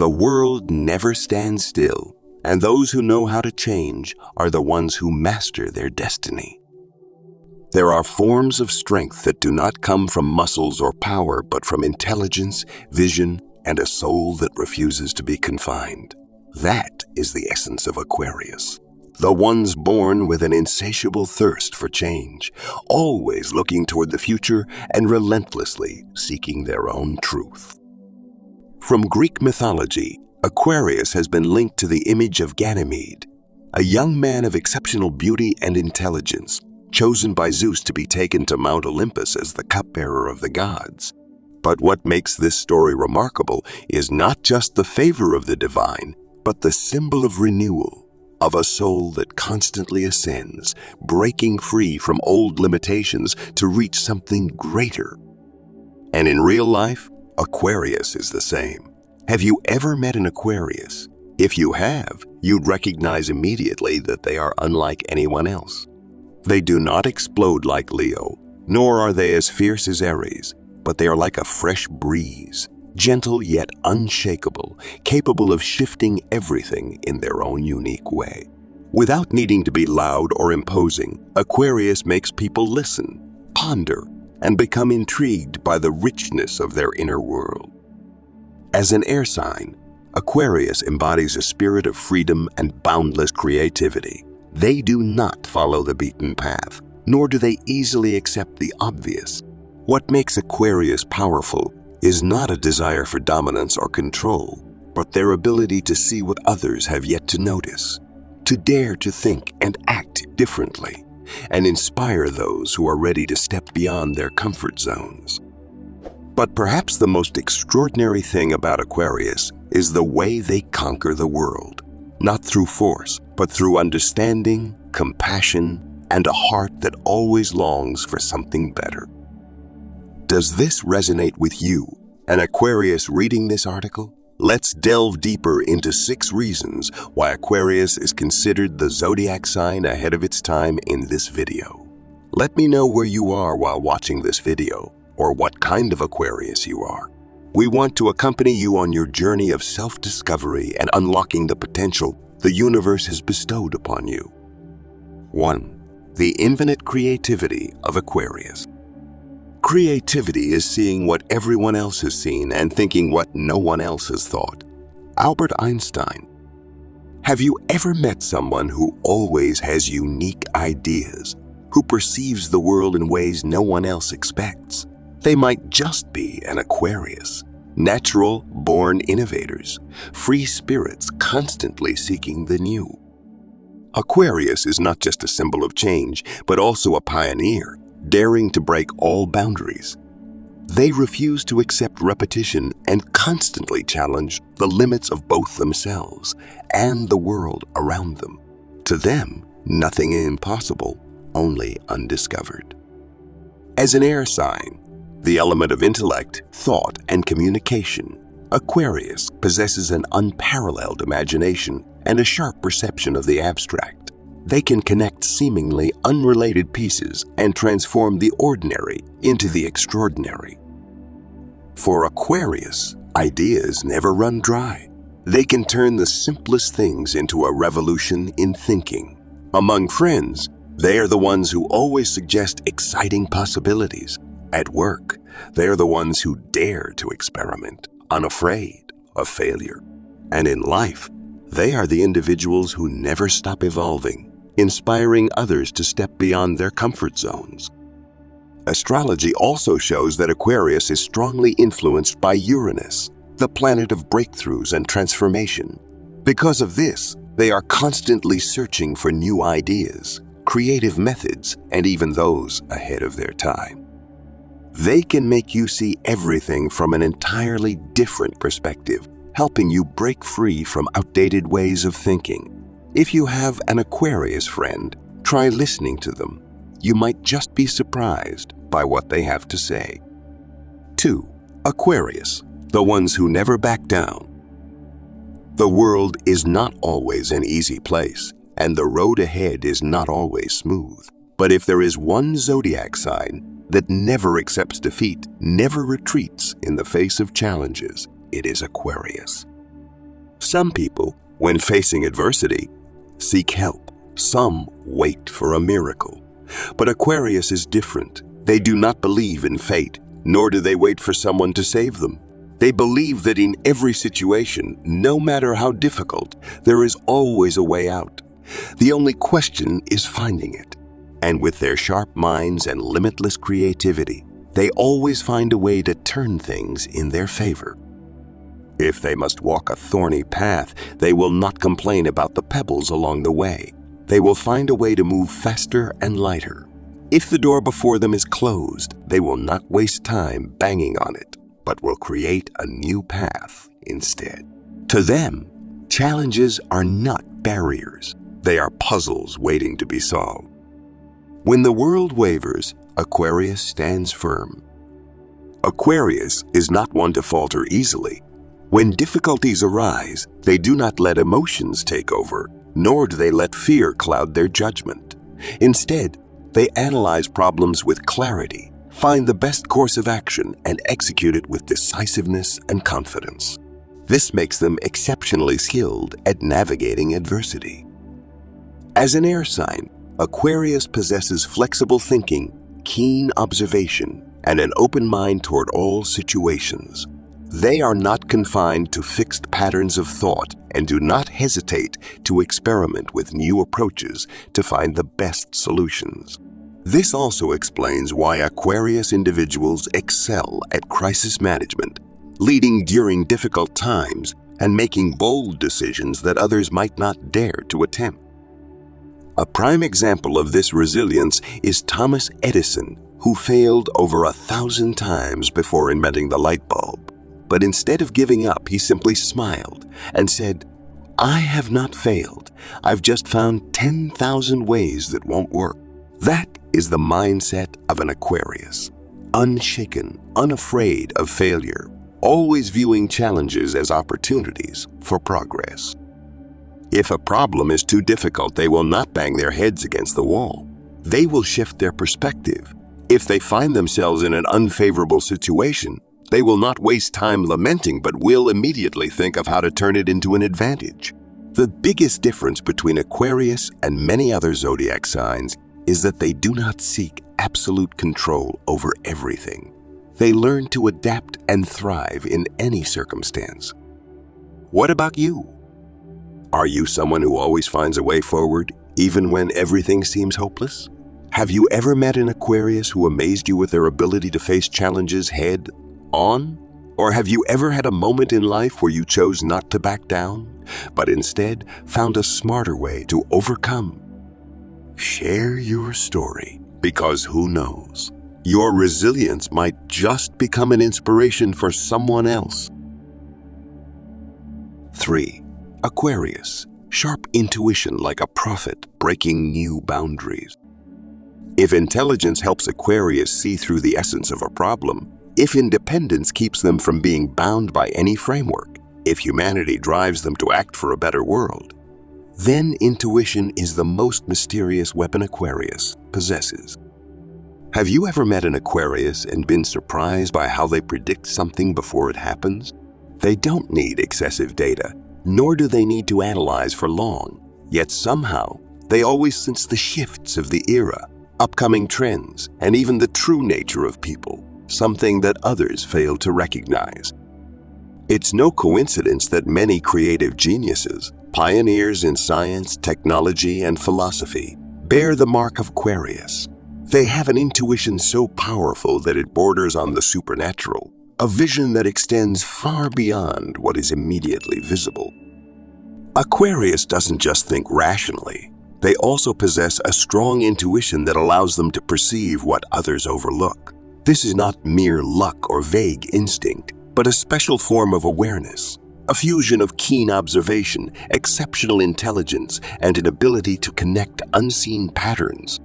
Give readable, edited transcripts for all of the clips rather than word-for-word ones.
The world never stands still, and those who know how to change are the ones who master their destiny. There are forms of strength that do not come from muscles or power, but from intelligence, vision, and a soul that refuses to be confined. That is the essence of Aquarius. The ones born with an insatiable thirst for change, always looking toward the future and relentlessly seeking their own truth. From Greek mythology, Aquarius has been linked to the image of Ganymede, a young man of exceptional beauty and intelligence, chosen by Zeus to be taken to Mount Olympus as the cupbearer of the gods. But what makes this story remarkable is not just the favor of the divine, but the symbol of renewal, of a soul that constantly ascends, breaking free from old limitations to reach something greater. And in real life, Aquarius is the same. Have you ever met an Aquarius? If you have, you'd recognize immediately that they are unlike anyone else. They do not explode like Leo, nor are they as fierce as Aries, but they are like a fresh breeze, gentle yet unshakable, capable of shifting everything in their own unique way. Without needing to be loud or imposing, Aquarius makes people listen, ponder, and become intrigued by the richness of their inner world. As an air sign, Aquarius embodies a spirit of freedom and boundless creativity. They do not follow the beaten path, nor do they easily accept the obvious. What makes Aquarius powerful is not a desire for dominance or control, but their ability to see what others have yet to notice, to dare to think and act differently, and inspire those who are ready to step beyond their comfort zones. But perhaps the most extraordinary thing about Aquarius is the way they conquer the world, not through force, but through understanding, compassion, and a heart that always longs for something better. Does this resonate with you, an Aquarius reading this article? Let's delve deeper into 6 reasons why Aquarius is considered the zodiac sign ahead of its time in this video. Let me know where you are while watching this video, or what kind of Aquarius you are. We want to accompany you on your journey of self-discovery and unlocking the potential the universe has bestowed upon you. 1. The infinite creativity of Aquarius. Creativity is seeing what everyone else has seen and thinking what no one else has thought. Albert Einstein. Have you ever met someone who always has unique ideas, who perceives the world in ways no one else expects? They might just be an Aquarius, natural, born innovators, free spirits constantly seeking the new. Aquarius is not just a symbol of change, but also a pioneer, daring to break all boundaries. They refuse to accept repetition and constantly challenge the limits of both themselves and the world around them. To them, nothing is impossible, only undiscovered. As an air sign, the element of intellect, thought, and communication, Aquarius possesses an unparalleled imagination and a sharp perception of the abstract. They can connect seemingly unrelated pieces and transform the ordinary into the extraordinary. For Aquarius, ideas never run dry. They can turn the simplest things into a revolution in thinking. Among friends, they are the ones who always suggest exciting possibilities. At work, they are the ones who dare to experiment, unafraid of failure. And in life, they are the individuals who never stop evolving, inspiring others to step beyond their comfort zones. Astrology also shows that Aquarius is strongly influenced by Uranus, the planet of breakthroughs and transformation. Because of this, they are constantly searching for new ideas, creative methods, and even those ahead of their time. They can make you see everything from an entirely different perspective, helping you break free from outdated ways of thinking. If you have an Aquarius friend, try listening to them. You might just be surprised by what they have to say. 2. Aquarius, the ones who never back down. The world is not always an easy place, and the road ahead is not always smooth. But if there is one zodiac sign that never accepts defeat, never retreats in the face of challenges, it is Aquarius. Some people, when facing adversity, seek help. Some wait for a miracle. But Aquarius is different. They do not believe in fate, nor do they wait for someone to save them. They believe that in every situation, no matter how difficult, there is always a way out. The only question is finding it. And with their sharp minds and limitless creativity, they always find a way to turn things in their favor. If they must walk a thorny path, they will not complain about the pebbles along the way. They will find a way to move faster and lighter. If the door before them is closed, they will not waste time banging on it, but will create a new path instead. To them, challenges are not barriers. They are puzzles waiting to be solved. When the world wavers, Aquarius stands firm. Aquarius is not one to falter easily. When difficulties arise, they do not let emotions take over, nor do they let fear cloud their judgment. Instead, they analyze problems with clarity, find the best course of action, and execute it with decisiveness and confidence. This makes them exceptionally skilled at navigating adversity. As an air sign, Aquarius possesses flexible thinking, keen observation, and an open mind toward all situations. They are not confined to fixed patterns of thought and do not hesitate to experiment with new approaches to find the best solutions. This also explains why Aquarius individuals excel at crisis management, leading during difficult times and making bold decisions that others might not dare to attempt. A prime example of this resilience is Thomas Edison, who failed over 1,000 times before inventing the light bulb. But instead of giving up, he simply smiled and said, "I have not failed. I've just found 10,000 ways that won't work." That is the mindset of an Aquarius. Unshaken, unafraid of failure, always viewing challenges as opportunities for progress. If a problem is too difficult, they will not bang their heads against the wall. They will shift their perspective. If they find themselves in an unfavorable situation, they will not waste time lamenting, but will immediately think of how to turn it into an advantage. The biggest difference between Aquarius and many other zodiac signs is that they do not seek absolute control over everything. They learn to adapt and thrive in any circumstance. What about you? Are you someone who always finds a way forward, even when everything seems hopeless? Have you ever met an Aquarius who amazed you with their ability to face challenges head on? Or have you ever had a moment in life where you chose not to back down, but instead found a smarter way to overcome? Share your story, because who knows? Your resilience might just become an inspiration for someone else. 3. Aquarius, sharp intuition like a prophet breaking new boundaries. If intelligence helps Aquarius see through the essence of a problem, if independence keeps them from being bound by any framework, if humanity drives them to act for a better world, then intuition is the most mysterious weapon Aquarius possesses. Have you ever met an Aquarius and been surprised by how they predict something before it happens? They don't need excessive data, nor do they need to analyze for long. Yet somehow, they always sense the shifts of the era, upcoming trends, and even the true nature of people, something that others fail to recognize. It's no coincidence that many creative geniuses, pioneers in science, technology, and philosophy, bear the mark of Aquarius. They have an intuition so powerful that it borders on the supernatural, a vision that extends far beyond what is immediately visible. Aquarius doesn't just think rationally. They also possess a strong intuition that allows them to perceive what others overlook. This is not mere luck or vague instinct, but a special form of awareness, a fusion of keen observation, exceptional intelligence, and an ability to connect unseen patterns.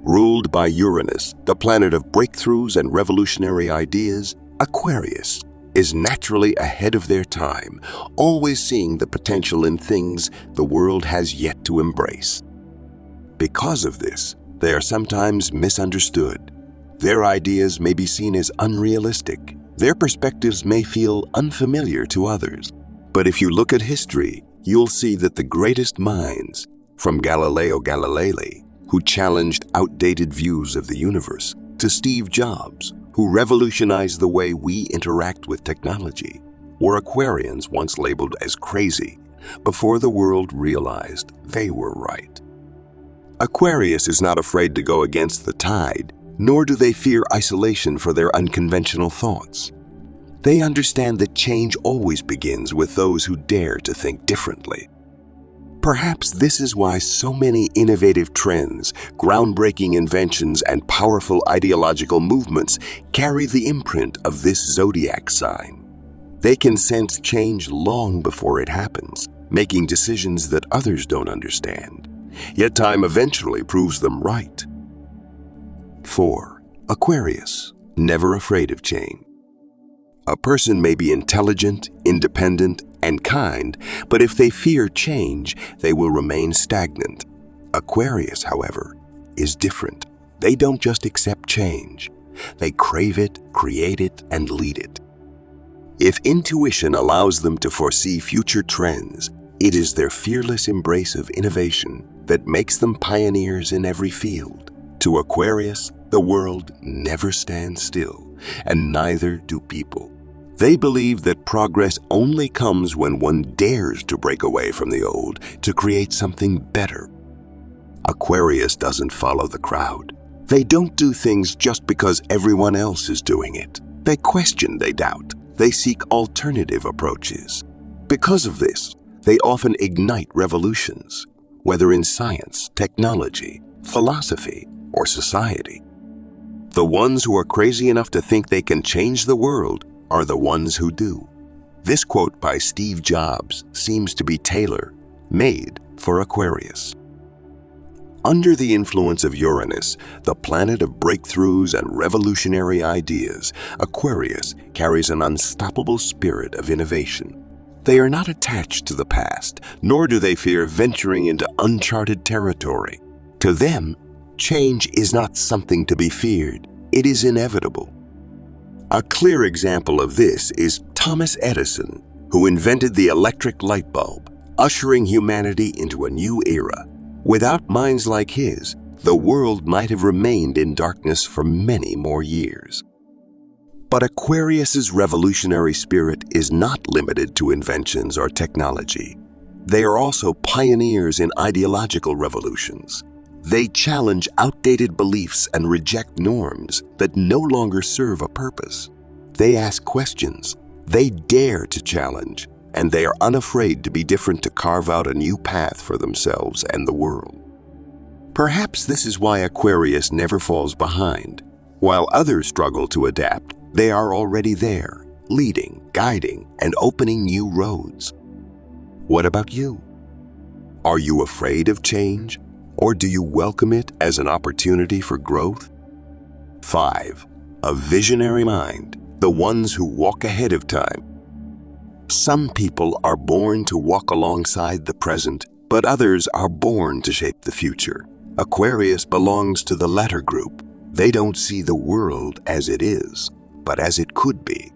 Ruled by Uranus, the planet of breakthroughs and revolutionary ideas, Aquarius is naturally ahead of their time, always seeing the potential in things the world has yet to embrace. Because of this, they are sometimes misunderstood. Their ideas may be seen as unrealistic. Their perspectives may feel unfamiliar to others. But if you look at history, you'll see that the greatest minds, from Galileo Galilei, who challenged outdated views of the universe, to Steve Jobs, who revolutionized the way we interact with technology, were Aquarians once labeled as crazy before the world realized they were right. Aquarius is not afraid to go against the tide, nor do they fear isolation for their unconventional thoughts. They understand that change always begins with those who dare to think differently. Perhaps this is why so many innovative trends, groundbreaking inventions, and powerful ideological movements carry the imprint of this zodiac sign. They can sense change long before it happens, making decisions that others don't understand. Yet time eventually proves them right. 4. Aquarius, never afraid of change. A person may be intelligent, independent, and kind, but if they fear change, they will remain stagnant. Aquarius, however, is different. They don't just accept change. They crave it, create it, and lead it. If intuition allows them to foresee future trends, it is their fearless embrace of innovation that makes them pioneers in every field. To Aquarius, the world never stands still, and neither do people. They believe that progress only comes when one dares to break away from the old to create something better. Aquarius doesn't follow the crowd. They don't do things just because everyone else is doing it. They question, they doubt. They seek alternative approaches. Because of this, they often ignite revolutions, whether in science, technology, philosophy, or society. The ones who are crazy enough to think they can change the world are the ones who do. This quote by Steve Jobs seems to be tailor-made for Aquarius. Under the influence of Uranus, the planet of breakthroughs and revolutionary ideas, Aquarius carries an unstoppable spirit of innovation. They are not attached to the past, nor do they fear venturing into uncharted territory. To them, change is not something to be feared. It is inevitable. A clear example of this is Thomas Edison, who invented the electric light bulb, ushering humanity into a new era. Without minds like his, the world might have remained in darkness for many more years. But Aquarius's revolutionary spirit is not limited to inventions or technology. They are also pioneers in ideological revolutions. They challenge outdated beliefs and reject norms that no longer serve a purpose. They ask questions, they dare to challenge, and they are unafraid to be different to carve out a new path for themselves and the world. Perhaps this is why Aquarius never falls behind. While others struggle to adapt, they are already there, leading, guiding, and opening new roads. What about you? Are you afraid of change? Or do you welcome it as an opportunity for growth? 5. A visionary mind, the ones who walk ahead of time. Some people are born to walk alongside the present, but others are born to shape the future. Aquarius belongs to the latter group. They don't see the world as it is, but as it could be.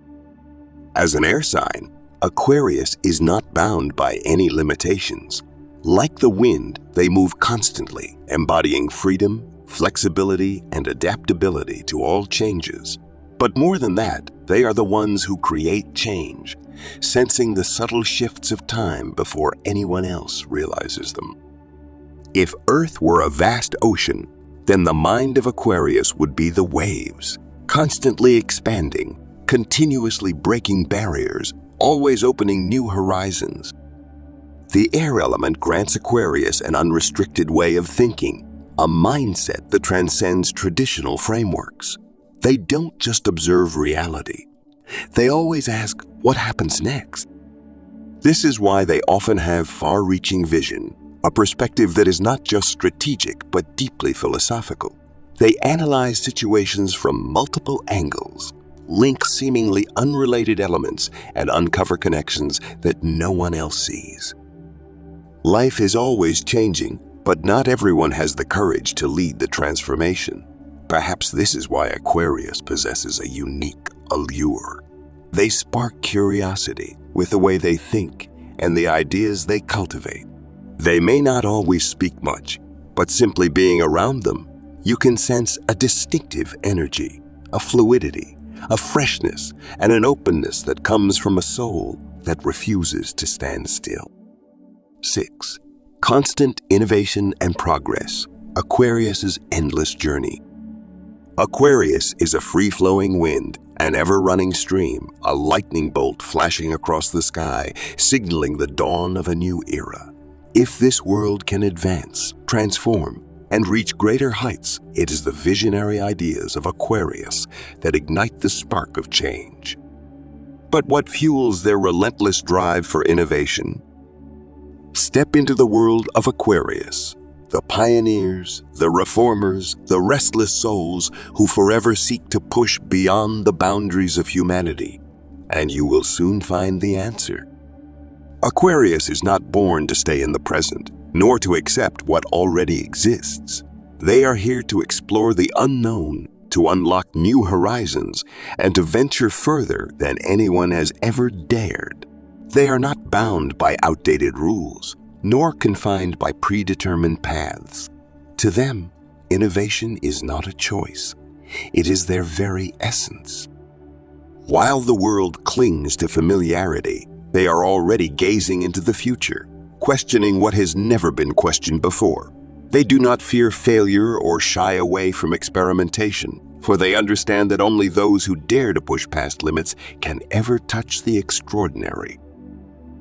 As an air sign, Aquarius is not bound by any limitations. Like the wind, they move constantly, embodying freedom, flexibility, and adaptability to all changes. But more than that, they are the ones who create change, sensing the subtle shifts of time before anyone else realizes them. If Earth were a vast ocean, then the mind of Aquarius would be the waves, constantly expanding, continuously breaking barriers, always opening new horizons. The air element grants Aquarius an unrestricted way of thinking, a mindset that transcends traditional frameworks. They don't just observe reality. They always ask, what happens next? This is why they often have far-reaching vision, a perspective that is not just strategic but deeply philosophical. They analyze situations from multiple angles, link seemingly unrelated elements, and uncover connections that no one else sees. Life is always changing, but not everyone has the courage to lead the transformation. Perhaps this is why Aquarius possesses a unique allure. They spark curiosity with the way they think, and the ideas they cultivate. They may not always speak much, but simply being around them, you can sense a distinctive energy, a fluidity, a freshness, and an openness that comes from a soul that refuses to stand still. 6. Constant innovation and progress. Aquarius's endless journey. Aquarius is a free-flowing wind, an ever-running stream, a lightning bolt flashing across the sky, signaling the dawn of a new era. If this world can advance, transform, and reach greater heights, it is the visionary ideas of Aquarius that ignite the spark of change. But what fuels their relentless drive for innovation? Step into the world of Aquarius, the pioneers, the reformers, the restless souls who forever seek to push beyond the boundaries of humanity, and you will soon find the answer. Aquarius is not born to stay in the present, nor to accept what already exists. They are here to explore the unknown, to unlock new horizons, and to venture further than anyone has ever dared. They are not bound by outdated rules, nor confined by predetermined paths. To them, innovation is not a choice. It is their very essence. While the world clings to familiarity, they are already gazing into the future, questioning what has never been questioned before. They do not fear failure or shy away from experimentation, for they understand that only those who dare to push past limits can ever touch the extraordinary.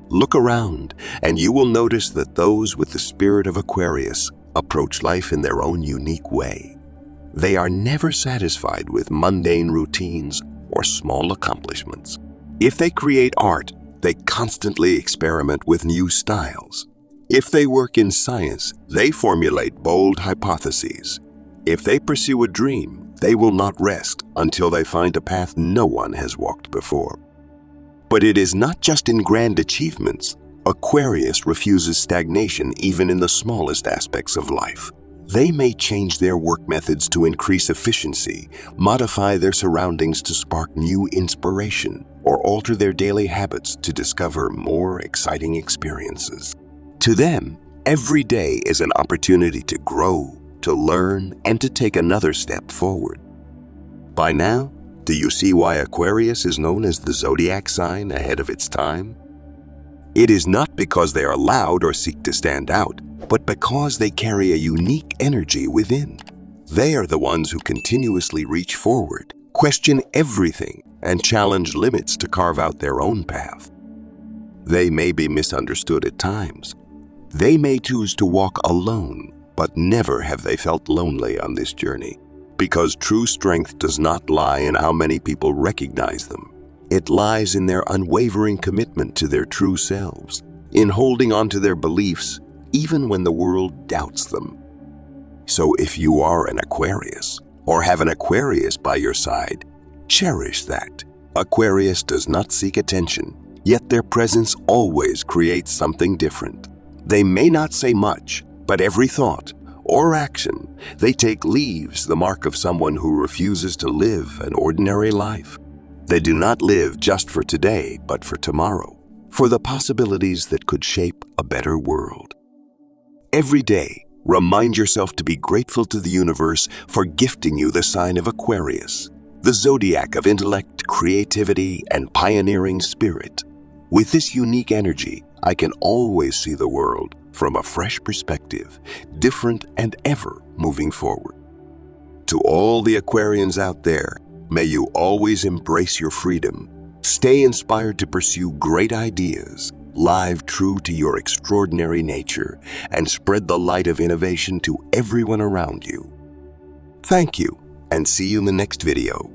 Look around, and you will notice that those with the spirit of Aquarius approach life in their own unique way. They are never satisfied with mundane routines or small accomplishments. If they create art, they constantly experiment with new styles. If they work in science, they formulate bold hypotheses. If they pursue a dream, they will not rest until they find a path no one has walked before. But it is not just in grand achievements. Aquarius refuses stagnation even in the smallest aspects of life. They may change their work methods to increase efficiency, modify their surroundings to spark new inspiration, or alter their daily habits to discover more exciting experiences. To them, every day is an opportunity to grow, to learn, and to take another step forward. By now, do you see why Aquarius is known as the zodiac sign ahead of its time? It is not because they are loud or seek to stand out, but because they carry a unique energy within. They are the ones who continuously reach forward, question everything, and challenge limits to carve out their own path. They may be misunderstood at times. They may choose to walk alone, but never have they felt lonely on this journey. Because true strength does not lie in how many people recognize them. It lies in their unwavering commitment to their true selves, in holding on to their beliefs even when the world doubts them. So if you are an Aquarius, or have an Aquarius by your side, cherish that. Aquarius does not seek attention, yet their presence always creates something different. They may not say much, but every thought or action they take leaves the mark of someone who refuses to live an ordinary life. They do not live just for today, but for tomorrow, for the possibilities that could shape a better world. Every day, remind yourself to be grateful to the universe for gifting you the sign of Aquarius, the zodiac of intellect, creativity, and pioneering spirit. With this unique energy, I can always see the world from a fresh perspective, different and ever moving forward. To all the Aquarians out there, may you always embrace your freedom, stay inspired to pursue great ideas, live true to your extraordinary nature, and spread the light of innovation to everyone around you. Thank you, and see you in the next video.